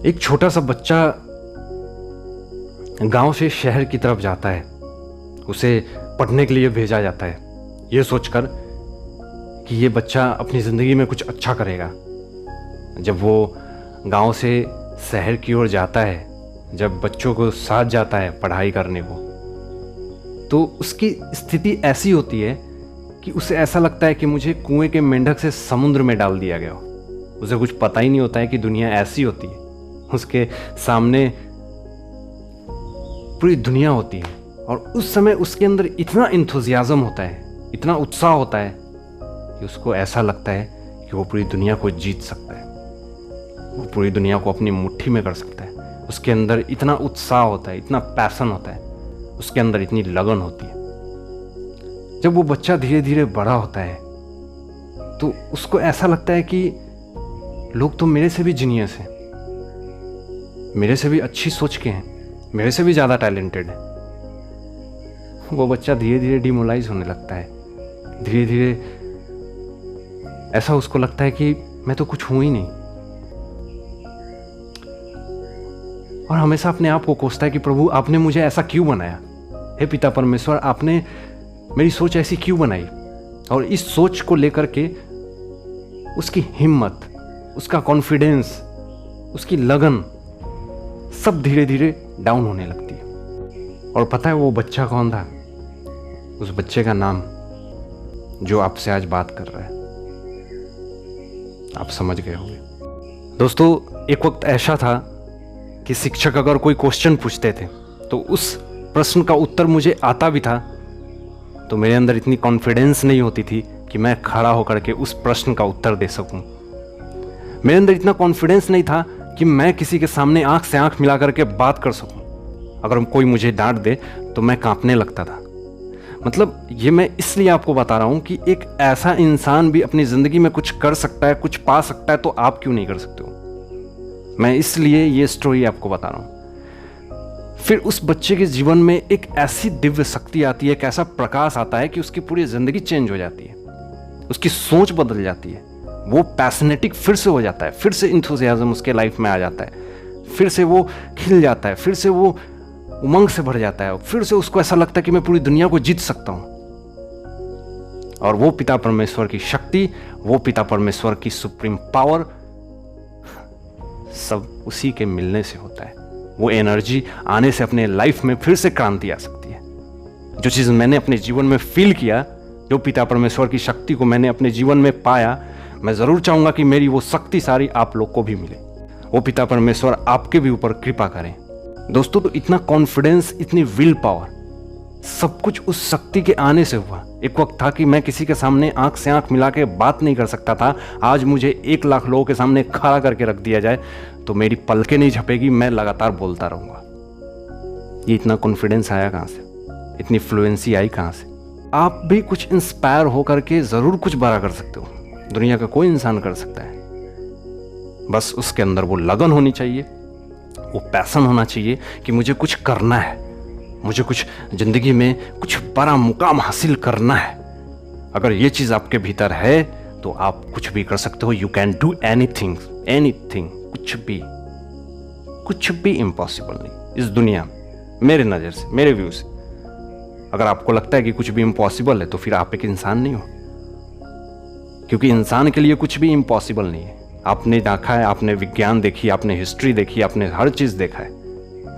एक छोटा सा बच्चा गांव से शहर की तरफ जाता है। उसे पढ़ने के लिए भेजा जाता है, ये सोचकर कि ये बच्चा अपनी ज़िंदगी में कुछ अच्छा करेगा। जब वो गांव से शहर की ओर जाता है, जब बच्चों को साथ जाता है पढ़ाई करने को, तो उसकी स्थिति ऐसी होती है कि उसे ऐसा लगता है कि मुझे कुएं के मेंढक से समुद्र में डाल दिया गया हो। उसे कुछ पता ही नहीं होता है कि दुनिया ऐसी होती है। उसके सामने पूरी दुनिया होती है और उस समय उसके अंदर इतना इंथुजियाज्म होता है, इतना उत्साह होता है कि उसको ऐसा लगता है कि वो पूरी दुनिया को जीत सकता है, वो पूरी दुनिया को अपनी मुट्ठी में कर सकता है। उसके अंदर इतना उत्साह होता है, इतना पैशन होता है, उसके अंदर इतनी लगन होती है। जब वो बच्चा धीरे धीरे बड़ा होता है तो उसको ऐसा लगता है कि लोग तो मेरे से भी जीनियस हैं, मेरे से भी अच्छी सोच के हैं, मेरे से भी ज़्यादा टैलेंटेड है। वो बच्चा धीरे धीरे डिमोरलाइज होने लगता है। धीरे धीरे ऐसा उसको लगता है कि मैं तो कुछ हूं ही नहीं, और हमेशा अपने आप को कोसता है कि प्रभु आपने मुझे ऐसा क्यों बनाया। हे पिता परमेश्वर, आपने मेरी सोच ऐसी क्यों बनाई। और इस सोच को लेकर के उसकी हिम्मत, उसका कॉन्फिडेंस, उसकी लगन सब धीरे धीरे डाउन होने लगती है। और पता है वो बच्चा कौन था? उस बच्चे का नाम जो आपसे आज बात कर रहा है, आप समझ गए होंगे। दोस्तों, एक वक्त ऐसा था कि शिक्षक अगर कोई क्वेश्चन पूछते थे तो उस प्रश्न का उत्तर मुझे आता भी था तो मेरे अंदर इतनी कॉन्फिडेंस नहीं होती थी कि मैं खड़ा होकर के उस प्रश्न का उत्तर दे सकूं। मेरे अंदर इतना कॉन्फिडेंस नहीं था कि मैं किसी के सामने आंख से आंख मिला करके बात कर सकूं। अगर कोई मुझे डांट दे तो मैं कांपने लगता था। मतलब ये मैं इसलिए आपको बता रहा हूं कि एक ऐसा इंसान भी अपनी ज़िंदगी में कुछ कर सकता है, कुछ पा सकता है, तो आप क्यों नहीं कर सकते हो? मैं इसलिए ये स्टोरी आपको बता रहा हूं। फिर उस बच्चे के जीवन में एक ऐसी दिव्य शक्ति आती है, एक ऐसा प्रकाश आता है कि उसकी पूरी ज़िंदगी चेंज हो जाती है, उसकी सोच बदल जाती है, वो पैशनेटिक फिर से हो जाता है, फिर से इंथुजियाज्म उसके लाइफ में आ जाता है, फिर से वो खिल जाता है, फिर से वो उमंग से भर जाता है, फिर से उसको ऐसा लगता है कि मैं पूरी दुनिया को जीत सकता हूँ। और वो पिता परमेश्वर की शक्ति, वो पिता परमेश्वर की सुप्रीम पावर सब उसी के मिलने से होता है। वो एनर्जी आने से अपने लाइफ में फिर से क्रांति आ सकती है। जो चीज़ मैंने अपने जीवन में फील किया, जो पिता परमेश्वर की शक्ति को मैंने अपने जीवन में पाया, मैं ज़रूर चाहूँगा कि मेरी वो शक्ति सारी आप लोग को भी मिले। वो पिता परमेश्वर आपके भी ऊपर कृपा करें। दोस्तों, तो इतना कॉन्फिडेंस, इतनी विल पावर, सब कुछ उस शक्ति के आने से हुआ। एक वक्त था कि मैं किसी के सामने आंख से आंख मिला के बात नहीं कर सकता था। आज मुझे 1 लाख लोगों के सामने खड़ा करके रख दिया जाए तो मेरी पलकें नहीं झपेगी, मैं लगातार बोलता रहूँगा। ये इतना कॉन्फिडेंस आया कहाँ से? इतनी फ्लुएंसी आई कहाँ से? आप भी कुछ इंस्पायर होकर के ज़रूर कुछ बड़ा कर सकते हो। दुनिया का कोई इंसान कर सकता है, बस उसके अंदर वो लगन होनी चाहिए, वो पैशन होना चाहिए कि मुझे कुछ करना है, मुझे कुछ ज़िंदगी में कुछ बड़ा मुकाम हासिल करना है। अगर ये चीज़ आपके भीतर है तो आप कुछ भी कर सकते हो। You can do anything, anything, कुछ भी इम्पॉसिबल नहीं इस दुनिया में, मेरे नज़र से, मेरे व्यू से। अगर आपको लगता है कि कुछ भी इम्पॉसिबल है तो फिर आप एक इंसान नहीं हो, क्योंकि इंसान के लिए कुछ भी इम्पॉसिबल नहीं है। आपने देखा है, आपने विज्ञान देखी, आपने हिस्ट्री देखी, आपने हर चीज़ देखा है,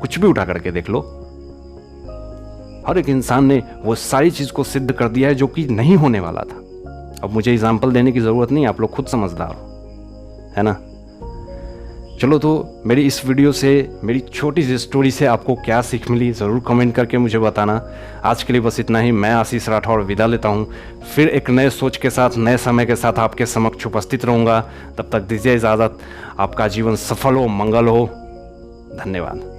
कुछ भी उठा करके देख लो, हर एक इंसान ने वो सारी चीज़ को सिद्ध कर दिया है जो कि नहीं होने वाला था। अब मुझे एग्जाम्पल देने की ज़रूरत नहीं, आप लोग खुद समझदार हो, है ना। चलो, तो मेरी इस वीडियो से, मेरी छोटी सी स्टोरी से आपको क्या सीख मिली ज़रूर कमेंट करके मुझे बताना। आज के लिए बस इतना ही। मैं आशीष राठौर विदा लेता हूँ। फिर एक नए सोच के साथ, नए समय के साथ आपके समक्ष उपस्थित रहूँगा। तब तक दीजिए इजाज़त। आपका जीवन सफल हो, मंगल हो। धन्यवाद।